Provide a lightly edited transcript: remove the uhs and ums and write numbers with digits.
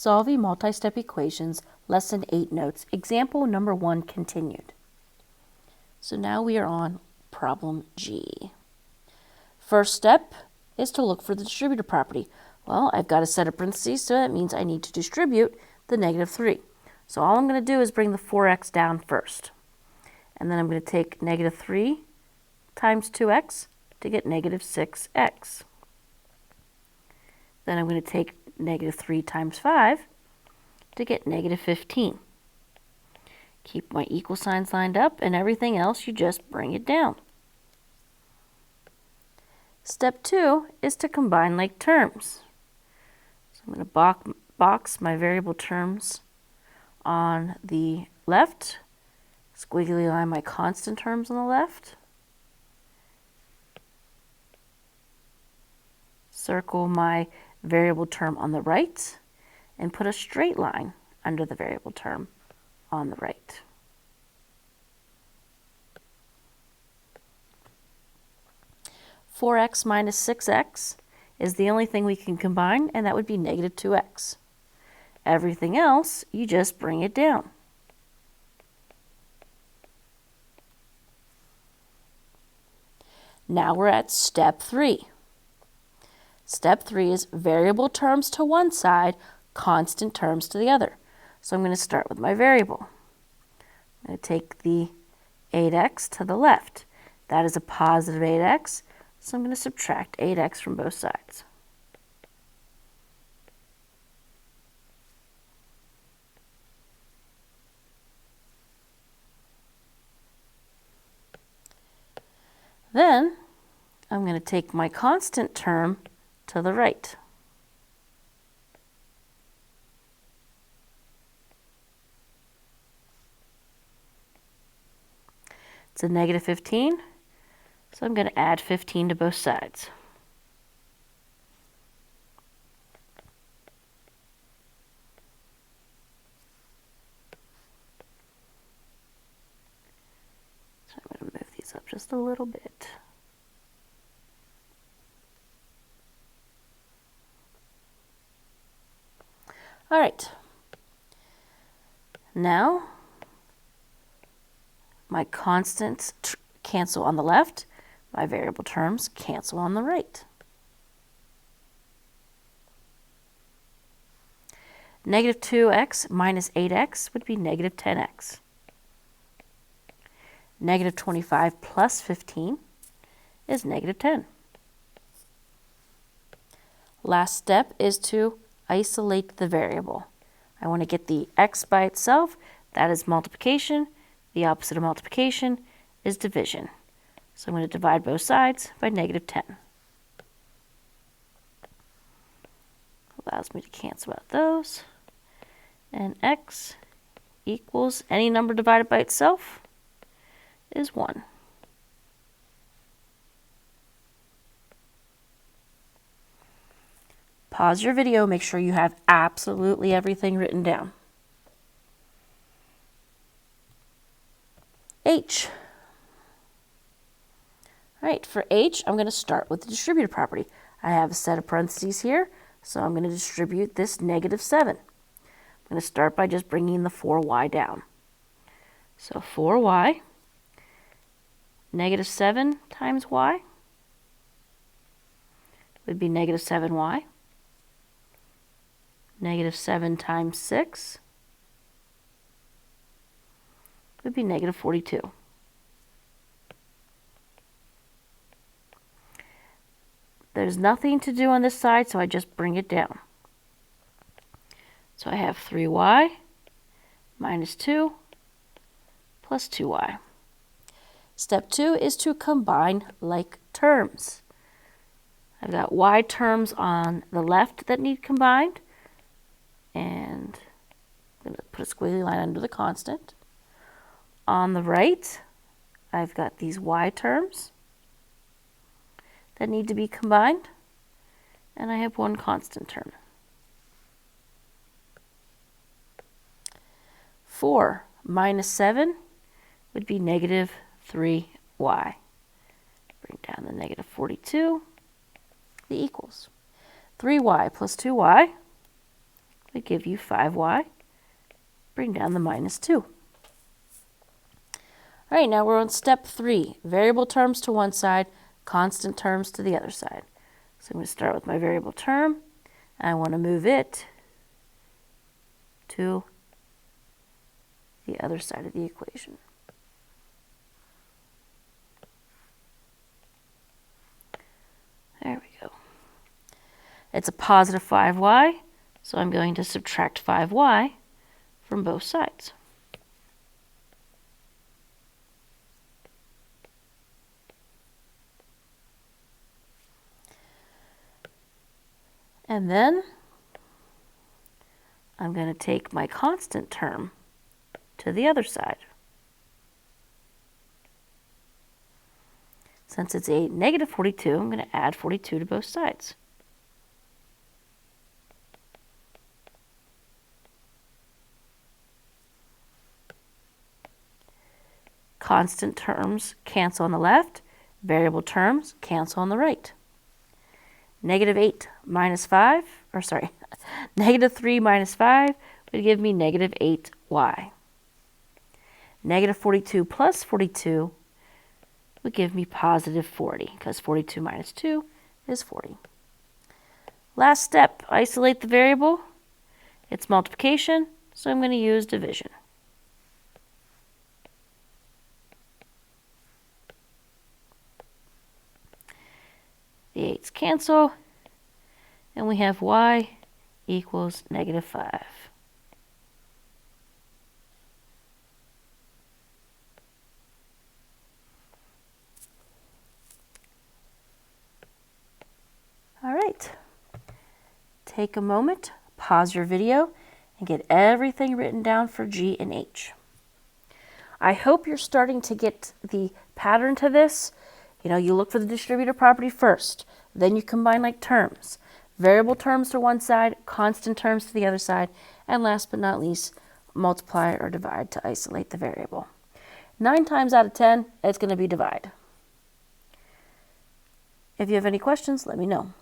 Solving multi-step equations, lesson 8 notes, example number 1 continued. So now we are on problem G. First step is to look for the distributive property. Well, I've got a set of parentheses, so that means I need to distribute the negative 3. So all I'm going to do is bring the 4x down first. And then I'm going to take negative 3 times 2x to get negative 6x. Then I'm going to take negative 3 times 5 to get negative 15. Keep my equal signs lined up, and everything else you just bring it down. Step 2 is to combine like terms. So I'm going to box my variable terms on the left, squiggly line my constant terms on the left, circle my variable term on the right, and put a straight line under the variable term on the right. (4x minus 6x) is the only thing we can combine, and that would be negative 2x. Everything else, you just bring it down. Now we're at step 3. Step 3 is variable terms to one side, constant terms to the other. So I'm going to start with my variable. I'm going to take the 8x to the left. That is a positive 8x, so I'm going to subtract 8x from both sides. Then I'm going to take my constant term to the right. It's a negative 15, so I'm going to add 15 to both sides. So I'm going to move these up just a little bit. All right. Now, my constants cancel on the left. My variable terms cancel on the right. Negative 2x minus 8x would be negative 10x. Negative 25 plus 15 is negative 10. Last step is to isolate the variable. I want to get the x by itself. That is multiplication. The opposite of multiplication is division. So I'm going to divide both sides by negative 10. Allows me to cancel out those. And x equals any number divided by itself is 1. Pause your video, make sure you have absolutely everything written down. H. All right, for H, I'm going to start with the distributive property. I have a set of parentheses here, so I'm going to distribute this negative 7. I'm going to start by just bringing the 4y down. So 4y, negative 7 times y would be negative 7y. Negative 7 times 6 would be negative 42. There's nothing to do on this side, so I just bring it down. So I have 3y minus 2 plus 2y. Step 2 is to combine like terms. I've got y terms on the left that need combined, and I'm going to put a squiggly line under the constant. On the right, I've got these y terms that need to be combined, and I have one constant term. 4 minus 7 would be negative 3y. Bring down the negative 42, the equals. 3y plus 2y would give you 5y. Bring down the minus 2. All right, now we're on step 3. Variable terms to one side, constant terms to the other side. So I'm going to start with my variable term. I want to move it to the other side of the equation. There we go. It's a positive 5y, so I'm going to subtract 5y from both sides. And then I'm going to take my constant term to the other side. Since it's a negative 42, I'm going to add 42 to both sides. Constant terms cancel on the left, variable terms cancel on the right. Negative 8 minus 5, or sorry, negative 3 minus 5 would give me negative 8y. Negative 42 plus 42 would give me positive 40, because 42 minus 2 is 40. Last step, isolate the variable. It's multiplication, so I'm going to use division. The 8's cancel, and we have y equals negative 5. All right. Take a moment, pause your video, and get everything written down for G and H. I hope you're starting to get the pattern to this. You look for the distributive property first, then you combine like terms. Variable terms to one side, constant terms to the other side, and last but not least, multiply or divide to isolate the variable. 9 times out of 10, it's going to be divide. If you have any questions, let me know.